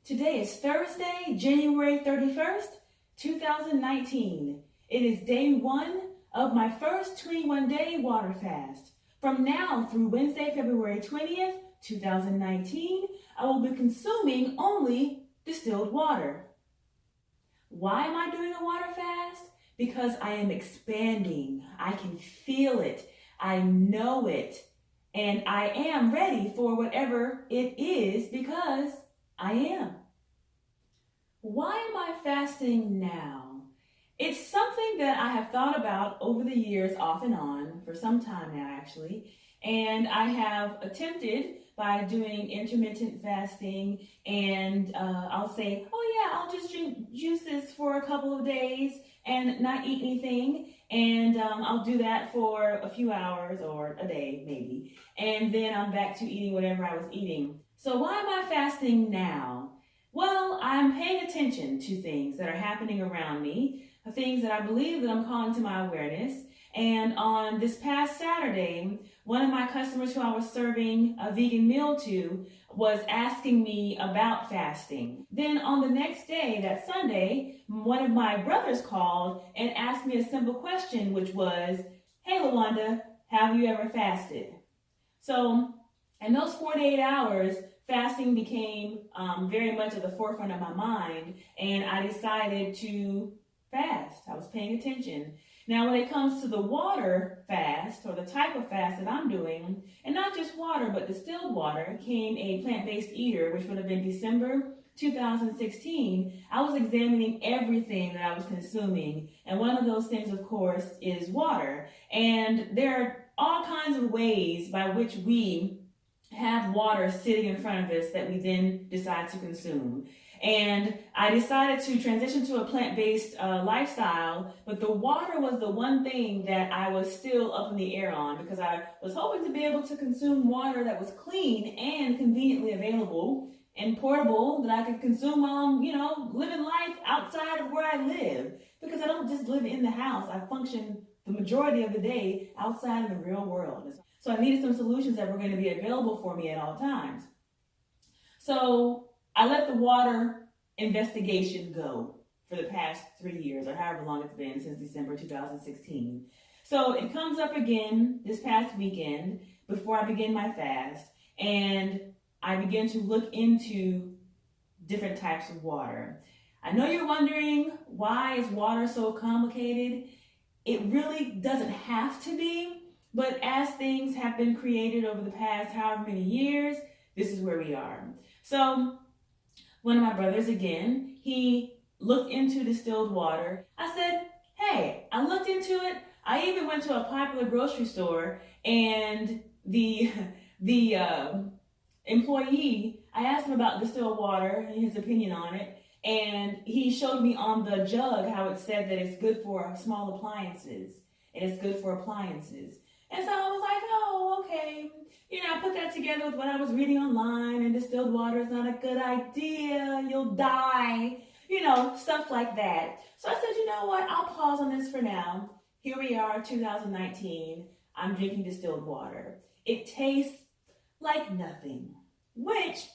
Today is Thursday, January 31st, 2019. It is day one of my first 21-day water fast. From now through Wednesday, February 20th, 2019, I will be consuming only distilled water. Why am I doing a water fast? Because I am expanding. I can feel it. I know it. And I am ready for whatever it is because I am. Why am I fasting now? It's something that I have thought about over the years off and on for some time now actually. And I have attempted by doing intermittent fasting and I'll say, oh yeah, I'll just drink juices for a couple of days and not eat anything. And I'll do that for a few hours or a day maybe. And then I'm back to eating whatever I was eating. So why am I fasting now? Well, I'm paying attention to things that are happening around me, things that I believe that I'm calling to my awareness. And on this past Saturday, one of my customers who I was serving a vegan meal to was asking me about fasting. Then on the next day, that Sunday, one of my brothers called and asked me a simple question, which was, hey, LaWanda, have you ever fasted? So in those 48 hours, fasting became very much at the forefront of my mind, and I decided to fast. I was paying attention. Now, when it comes to the water fast, or the type of fast that I'm doing, and not just water, but distilled water, became a plant-based eater, which would have been December 2016, I was examining everything that I was consuming. And one of those things, of course, is water. And there are all kinds of ways by which we have water sitting in front of us that we then decide to consume. And I decided to transition to a plant-based lifestyle, but the water was the one thing that I was still up in the air on because I was hoping to be able to consume water that was clean and conveniently available and portable that I could consume while I'm, living life outside of where I live, because I don't just live in the house. I function the majority of the day outside of the real world. So I needed some solutions that were going to be available for me at all times. So I let the water investigation go for the past 3 years, or however long it's been, since December 2016. So it comes up again this past weekend before I begin my fast, and I begin to look into different types of water. I know you're wondering, why is water so complicated? It really doesn't have to be, but as things have been created over the past however many years, this is where we are. So one of my brothers, again, he looked into distilled water. I said, hey, I looked into it. I even went to a popular grocery store, and the employee, I asked him about distilled water and his opinion on it, and he showed me on the jug how it said that it's good for small appliances and it's good for appliances. And so I was like, oh, okay. I put that together with what I was reading online, and distilled water is not a good idea. You'll die, stuff like that. So I said, you know what? I'll pause on this for now. Here we are, 2019. I'm drinking distilled water. It tastes like nothing, which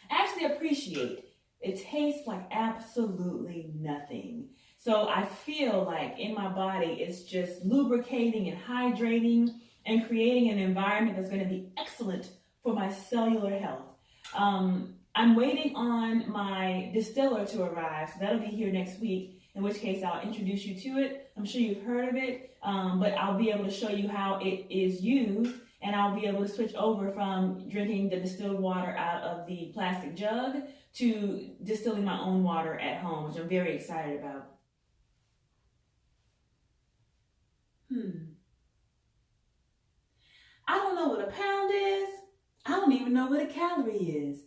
I actually appreciate. It tastes like absolutely nothing. So I feel like in my body, it's just lubricating and hydrating and creating an environment that's going to be excellent for my cellular health. I'm waiting on my distiller to arrive, so that'll be here next week, in which case I'll introduce you to it. I'm sure you've heard of it, but I'll be able to show you how it is used, and I'll be able to switch over from drinking the distilled water out of the plastic jug to distilling my own water at home, which I'm very excited about. I don't know what a pound is. I don't even know what a calorie is.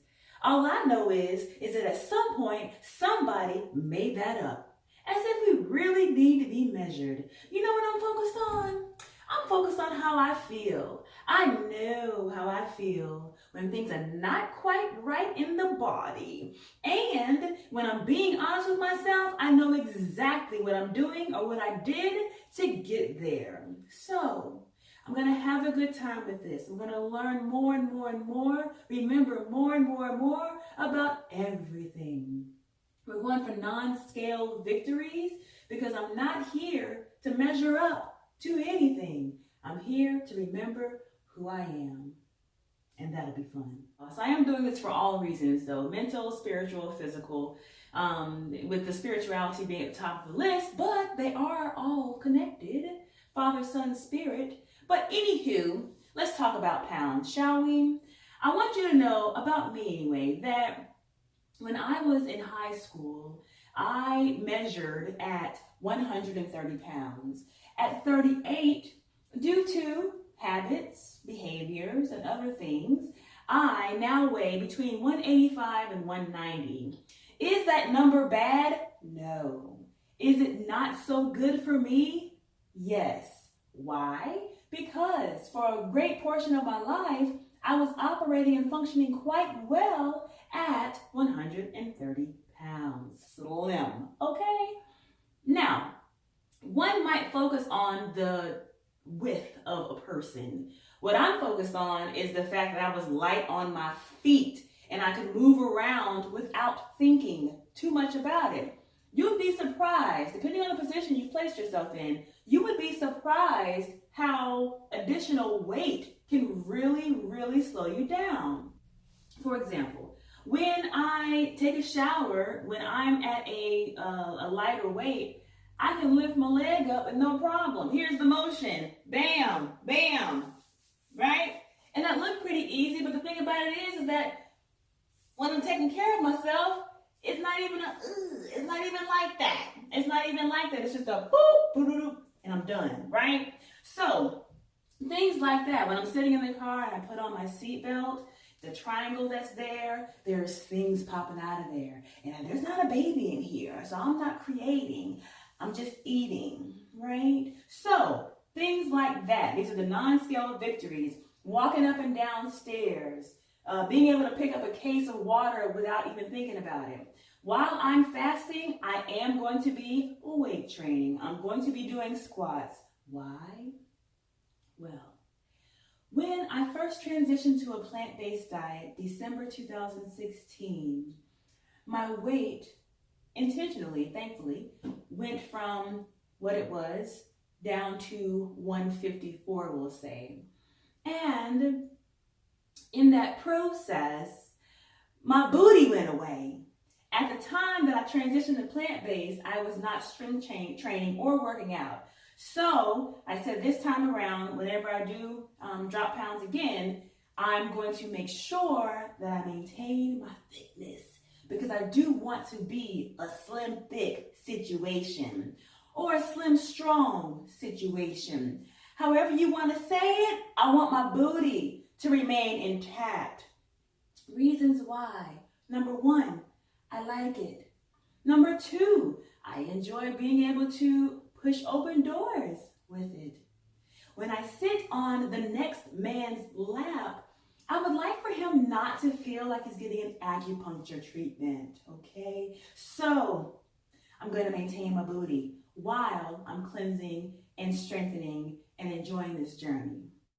All I know is that at some point, somebody made that up. As if we really need to be measured. You know what I'm focused on? I'm focused on how I feel. I know how I feel when things are not quite right in the body. And when I'm being honest with myself, I know exactly what I'm doing or what I did to get there. So I'm going to have a good time with this. I'm going to learn more and more and more, remember more and more and more about everything. We're going for non-scale victories because I'm not here to measure up to anything. I'm here to remember who I am. And that'll be fun. So I am doing this for all reasons though, mental, spiritual, physical, with the spirituality being at the top of the list, but they are all connected, Father, Son, Spirit. But anywho, let's talk about pounds, shall we? I want you to know about me anyway, that when I was in high school, I measured at 130 pounds. At 38, due to habits, behaviors, and other things, I now weigh between 185 and 190. Is that number bad? No. Is it not so good for me? Yes. Why? Because for a great portion of my life, I was operating and functioning quite well at 130 pounds. Slim, okay? Now, one might focus on the width of a person. What I'm focused on is the fact that I was light on my feet and I could move around without thinking too much about it. You'd be surprised, depending on the position you've placed yourself in, you would be surprised how additional weight can really, really slow you down. For example, when I take a shower, when I'm at a lighter weight, I can lift my leg up with no problem. Here's the motion. Bam, bam, right? And that looked pretty easy, but the thing about it is that when I'm taking care of myself, it's not even it's not even like that. It's not even like that. It's just a boop, boop, boop, and I'm done, right? So things like that. When I'm sitting in the car and I put on my seatbelt, the triangle that's there, there's things popping out of there. And there's not a baby in here, so I'm not creating. I'm just eating, right? So things like that. These are the non-scale victories. Walking up and down stairs. Being able to pick up a case of water without even thinking about it. While I'm fasting, I am going to be weight training. I'm going to be doing squats. Why? Well, when I first transitioned to a plant-based diet, December 2016, my weight, intentionally, thankfully, went from what it was down to 154, we'll say. And in that process, my booty went away. At the time that I transitioned to plant-based, I was not strength training or working out. So I said this time around, whenever I do drop pounds again, I'm going to make sure that I maintain my fitness because I do want to be a slim thick situation or a slim strong situation. However you want to say it, I want my booty to remain intact. Reasons why. Number one, I like it. Number two, I enjoy being able to push open doors with it. When I sit on the next man's lap, I would like for him not to feel like he's getting an acupuncture treatment, okay? So I'm going to maintain my booty while I'm cleansing and strengthening and enjoying this journey.